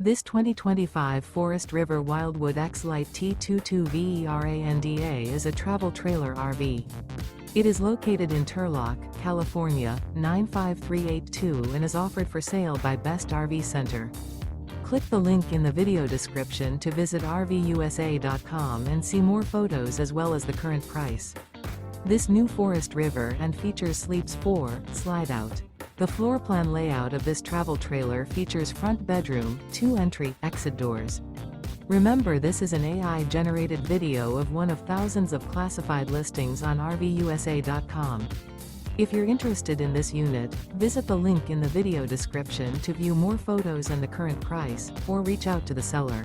This 2025 Forest River Wildwood X-Lite T22VERANDA is a travel trailer RV. It is located in Turlock, California, 95382 and is offered for sale by Best RV Center. Click the link in the video description to visit RVUSA.com and see more photos as well as the current price. This new Forest River and features Sleeps 4, Slideout. The floor plan layout of this travel trailer features front bedroom, 2 entry, exit doors. Remember, this is an AI-generated video of one of thousands of classified listings on RVUSA.com. If you're interested in this unit, visit the link in the video description to view more photos and the current price, or reach out to the seller.